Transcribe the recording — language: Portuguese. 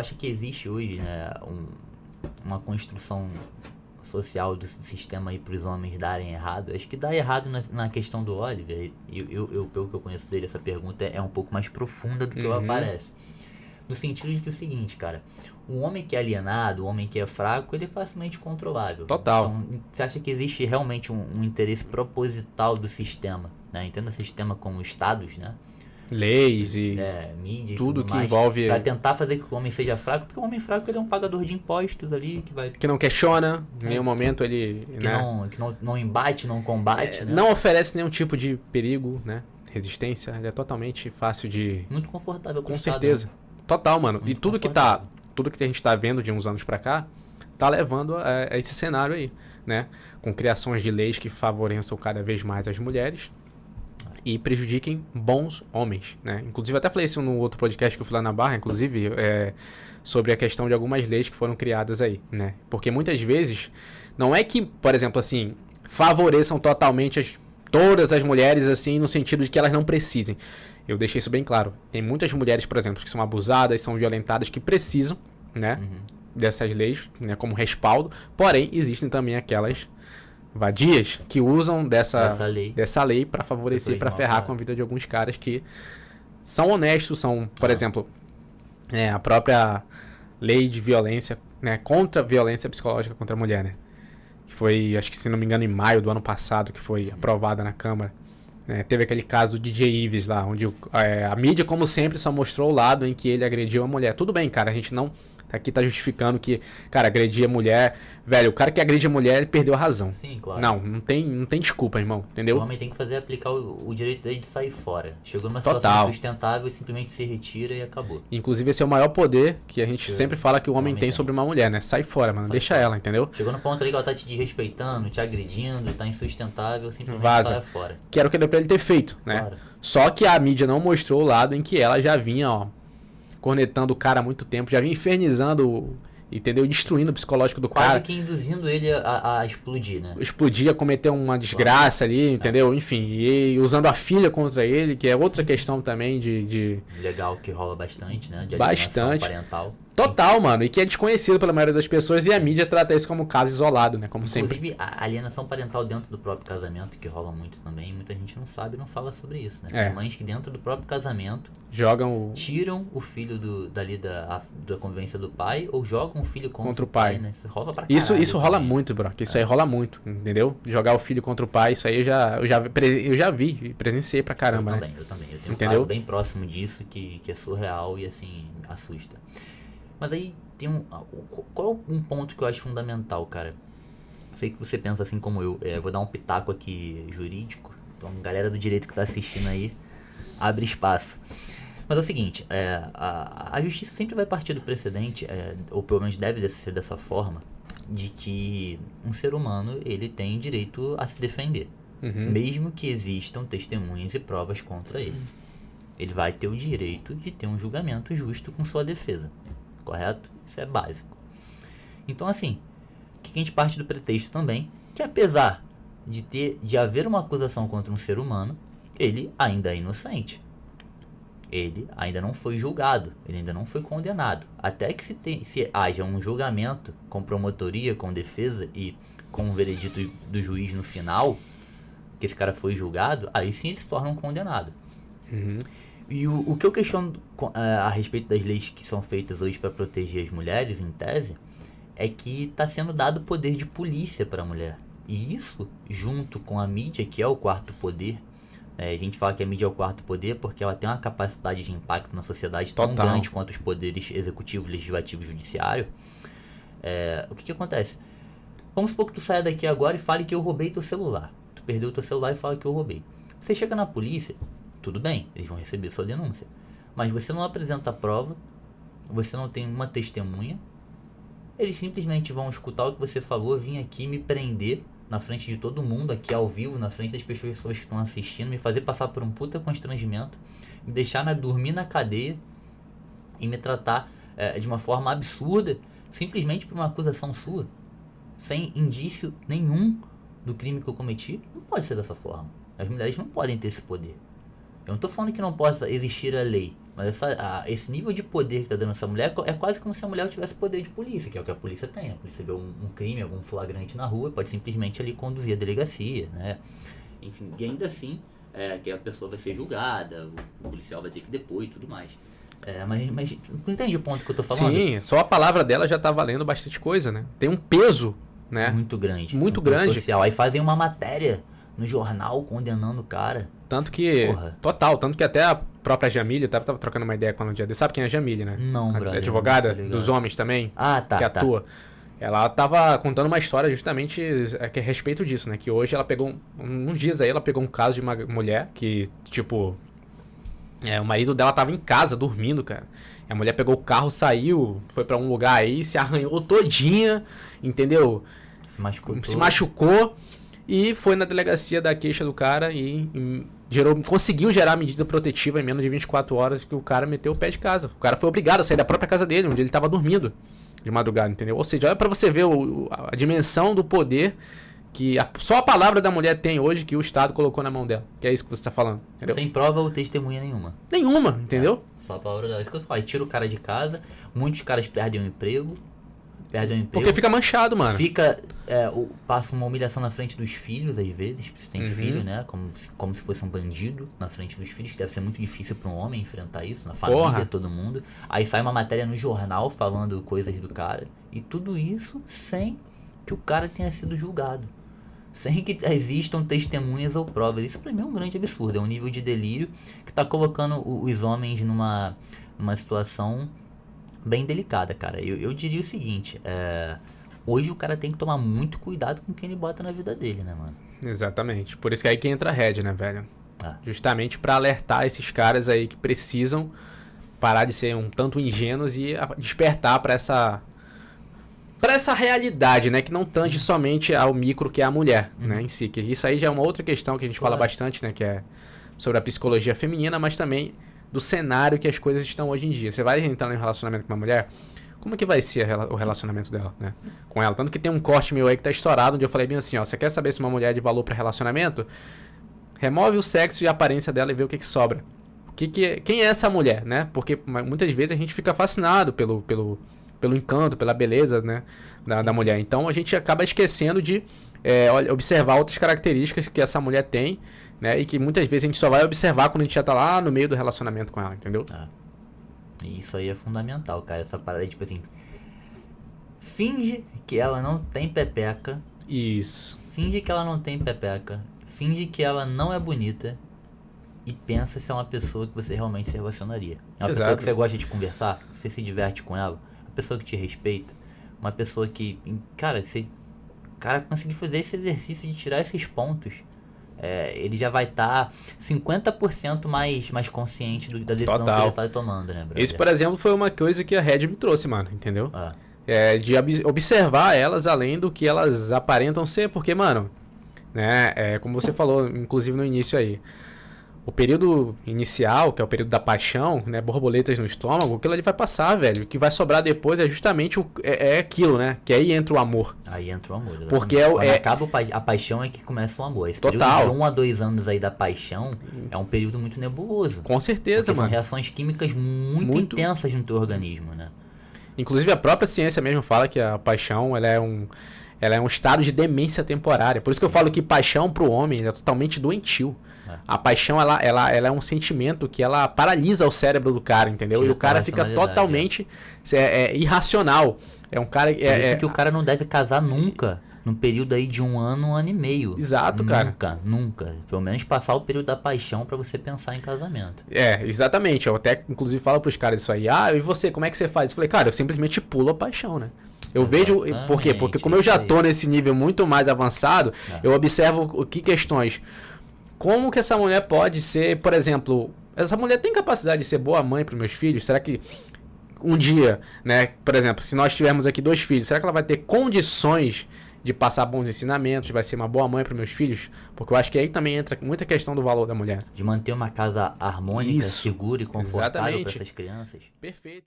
acho que existe hoje, né, uma construção social do sistema aí para os homens darem errado. Acho que dá errado na questão do Oliver. Pelo que eu conheço dele, essa pergunta é um pouco mais profunda do que aparece. No sentido de que é o seguinte, cara, o homem que é alienado, o homem que é fraco, ele é facilmente controlável. Total. Então, você acha que existe realmente um interesse proposital do sistema, né? Entenda sistema como estados, né? Leis e mídia tudo e tudo que mais, envolve... pra tentar fazer com que o homem seja fraco, porque o homem fraco ele é um pagador de impostos ali, que não questiona, em nenhum momento ele... Que não embate, não combate, né? Não oferece nenhum tipo de perigo, né? Resistência, ele é totalmente fácil de... Muito confortável com certeza. Né? Total, mano. Muito e tudo que a gente tá vendo de uns anos pra cá, tá levando a esse cenário aí, né? Com criações de leis que favoreçam cada vez mais as mulheres e prejudiquem bons homens, né? Inclusive, até falei isso no outro podcast que eu fui lá na Barra, inclusive, sobre a questão de algumas leis que foram criadas aí, né? Porque muitas vezes, não é que, por exemplo, assim, favoreçam totalmente todas as mulheres, assim, no sentido de que elas não precisem. Eu deixei isso bem claro. Tem muitas mulheres, por exemplo, que são abusadas, são violentadas, que precisam, né? Dessas leis, né? Como respaldo. Porém, existem também aquelas vadias que usam dessa lei para favorecer, para ferrar com a vida de alguns caras que são honestos, são, por exemplo, a própria lei de violência, né, contra a violência psicológica contra a mulher, né, que foi, acho que se não me engano, em maio do ano passado, que foi aprovada na Câmara. Teve aquele caso do DJ Ives lá, onde a mídia, como sempre, só mostrou o lado em que ele agrediu a mulher. Tudo bem, cara, a gente não aqui tá justificando que, cara, agredir a mulher... Velho, o cara que agride a mulher, ele perdeu a razão. Sim, claro. Não tem desculpa, irmão, entendeu? O homem tem que aplicar o direito dele de sair fora. Chegou numa situação insustentável e simplesmente se retira e acabou. Inclusive, esse é o maior poder que a gente sempre fala que o homem tem sobre uma mulher, né? Sai fora, mano. Deixa ela, entendeu? Chegou no ponto ali que ela tá te desrespeitando, te agredindo, tá insustentável, simplesmente sai fora. Que era o que deu pra ele ter feito, né? Claro. Só que a mídia não mostrou o lado em que ela já vinha, cornetando o cara há muito tempo, já vinha infernizando, entendeu? Destruindo o psicológico do cara. Quase que induzindo ele a explodir, né? Explodir, a cometer uma desgraça ali, entendeu? Enfim, e usando a filha contra ele, que é outra questão também de... Legal, que rola bastante, né? De bastante. Parental. Total, mano. E que é desconhecido pela maioria das pessoas e a mídia trata isso como caso isolado, né? Como sempre. Inclusive, a alienação parental dentro do próprio casamento, que rola muito também, muita gente não sabe e não fala sobre isso, né? São mães que dentro do próprio casamento tiram o filho da convivência do pai ou jogam o filho contra o pai, né? Isso rola pra caralho. Isso rola muito, bro. Isso aí rola muito, entendeu? Jogar o filho contra o pai, isso aí eu já vi, presenciei pra caramba, né? Eu também. Eu tenho um caso bem próximo disso que é surreal e, assim, assusta. Mas aí tem qual é um ponto que eu acho fundamental, cara? Sei que você pensa assim como eu. Vou dar um pitaco aqui jurídico. Então, galera do direito que tá assistindo aí, abre espaço. Mas é o seguinte, a justiça sempre vai partir do precedente, ou pelo menos deve ser dessa forma, de que um ser humano, ele tem direito a se defender. Mesmo que existam testemunhas e provas contra ele. Ele vai ter o direito de ter um julgamento justo com sua defesa. Correto? Isso é básico. Então, assim, que a gente parte do pretexto também, que apesar de haver uma acusação contra um ser humano, ele ainda é inocente. Ele ainda não foi julgado, ele ainda não foi condenado. Até que se haja um julgamento com promotoria, com defesa e com o veredito do juiz no final, que esse cara foi julgado, aí sim ele se torna um condenado. E o que eu questiono a respeito das leis que são feitas hoje para proteger as mulheres, em tese, é que está sendo dado poder de polícia para a mulher. E isso, junto com a mídia, que é o quarto poder, a gente fala que a mídia é o quarto poder porque ela tem uma capacidade de impacto na sociedade tão grande quanto os poderes executivo, legislativo e judiciário. O que acontece? Vamos supor que tu saia daqui agora e fale que eu roubei teu celular. Tu perdeu teu celular e fala que eu roubei. Você chega na polícia, tudo bem, eles vão receber sua denúncia. Mas você não apresenta a prova, você não tem uma testemunha, eles simplesmente vão escutar o que você falou, vir aqui me prender na frente de todo mundo, aqui ao vivo, na frente das pessoas que estão assistindo, me fazer passar por um puta constrangimento, me deixar dormir na cadeia e me tratar de uma forma absurda, simplesmente por uma acusação sua, sem indício nenhum do crime que eu cometi. Não pode ser dessa forma. As mulheres não podem ter esse poder. Eu não tô falando que não possa existir a lei, mas esse nível de poder que tá dando essa mulher é quase como se a mulher tivesse poder de polícia, que é o que a polícia tem, né? A polícia vê um crime, algum flagrante na rua, pode simplesmente ali conduzir a delegacia, né? Enfim, e ainda assim, que a pessoa vai ser julgada, o policial vai ter que depor e tudo mais. Mas tu entende o ponto que eu tô falando? Sim, só a palavra dela já tá valendo bastante coisa, né? Tem um peso, né? Muito grande. Muito grande. Social. Aí fazem uma matéria no jornal condenando o cara. Tanto que... Porra. Total, tanto que até a própria Jamília, tava trocando uma ideia com ela no dia desse. Sabe quem é a Jamília, né? Não, brother. Advogada dos homens também. Ah, tá. Que atua. Ela tava contando uma história justamente a respeito disso, né? Que hoje ela pegou... Uns dias aí ela pegou um caso de uma mulher que, tipo... o marido dela tava em casa, dormindo, cara. A mulher pegou o carro, saiu, foi pra um lugar aí, se arranhou todinha, entendeu? Se machucou e foi na delegacia da queixa do cara e conseguiu gerar medida protetiva em menos de 24 horas que o cara meteu o pé de casa. O cara foi obrigado a sair da própria casa dele, onde ele tava dormindo de madrugada, entendeu? Ou seja, olha pra você ver a dimensão do poder que só a palavra da mulher tem hoje que o Estado colocou na mão dela. Que é isso que você tá falando, entendeu? Sem prova ou testemunha nenhuma. Nenhuma, entendeu? Só a palavra dela. Isso que eu falo. Tira o cara de casa, muitos caras perdem o emprego. Porque fica manchado, mano. Passa uma humilhação na frente dos filhos, às vezes. Se tem filho, né? Como se fosse um bandido na frente dos filhos, que deve ser muito difícil para um homem enfrentar isso, na família, todo mundo. Aí sai uma matéria no jornal falando coisas do cara. E tudo isso sem que o cara tenha sido julgado. Sem que existam testemunhas ou provas. Isso pra mim é um grande absurdo. É um nível de delírio que tá colocando os homens numa situação bem delicada, cara. Eu diria o seguinte, hoje o cara tem que tomar muito cuidado com quem ele bota na vida dele, né, mano? Exatamente. Por isso que é aí que entra a Red, né, velho? Justamente pra alertar esses caras aí que precisam parar de ser um tanto ingênuos e despertar pra essa realidade, né? Que não tange somente ao micro que é a mulher, né? Em si. Que isso aí já é uma outra questão que a gente fala bastante, né? Que é sobre a psicologia feminina, mas também do cenário que as coisas estão hoje em dia. Você vai entrar em um relacionamento com uma mulher, como é que vai ser o relacionamento dela, né? Com ela. Tanto que tem um corte meu aí que tá estourado, onde eu falei bem assim, ó, você quer saber se uma mulher é de valor para relacionamento? Remove o sexo e a aparência dela e vê o que sobra. Quem é essa mulher, né? Porque muitas vezes a gente fica fascinado pelo encanto, pela beleza, né, da mulher. Então a gente acaba esquecendo de observar outras características que essa mulher tem, né, e que muitas vezes a gente só vai observar quando a gente já tá lá no meio do relacionamento com ela, entendeu? Isso aí é fundamental, cara. Essa parada, tipo assim, finge que ela não tem pepeca. Isso. Finge que ela não tem pepeca. Finge que ela não é bonita. E pensa se é uma pessoa que você realmente se relacionaria. É uma pessoa que você gosta de conversar, você se diverte com ela, uma pessoa que te respeita, uma pessoa que, cara, conseguir fazer esse exercício de tirar esses pontos, ele já vai estar 50% mais consciente da decisão que ele tá tomando, né, brother? Esse, por exemplo, foi uma coisa que a Red me trouxe, mano, entendeu? De observar elas além do que elas aparentam ser, porque, mano, né, como você falou, inclusive no início aí, o período inicial, que é o período da paixão, né, borboletas no estômago, aquilo ali vai passar, velho. O que vai sobrar depois é justamente aquilo, né? Que aí entra o amor. Aí entra o amor, exatamente. Porque acaba a paixão é que começa o amor. Esse período de 1 a 2 anos aí da paixão é um período muito nebuloso. Com certeza, mano. São reações químicas muito intensas no teu organismo, né? Inclusive a própria ciência mesmo fala que a paixão, ela é um estado de demência temporária. Por isso que eu falo que paixão pro homem é totalmente doentio. A paixão, ela é um sentimento que ela paralisa o cérebro do cara, entendeu? E o cara fica totalmente irracional. É um cara... Por isso que o cara não deve casar nunca. Num período aí de 1 ano, 1 ano e meio. Exato, cara. Nunca. Pelo menos passar o período da paixão pra você pensar em casamento. Exatamente. Eu até, inclusive, falo pros caras isso aí. E você, como é que você faz? Eu falei, cara, eu simplesmente pulo a paixão, né? Eu vejo... Por quê? Porque como eu já tô nesse nível muito mais avançado, eu observo que questões... Como que essa mulher pode ser, por exemplo, essa mulher tem capacidade de ser boa mãe para os meus filhos? Será que um dia, né, por exemplo, se nós tivermos aqui 2 filhos, será que ela vai ter condições de passar bons ensinamentos, vai ser uma boa mãe para meus filhos? Porque eu acho que aí também entra muita questão do valor da mulher. De manter uma casa harmônica, segura e confortável para essas crianças. Perfeito.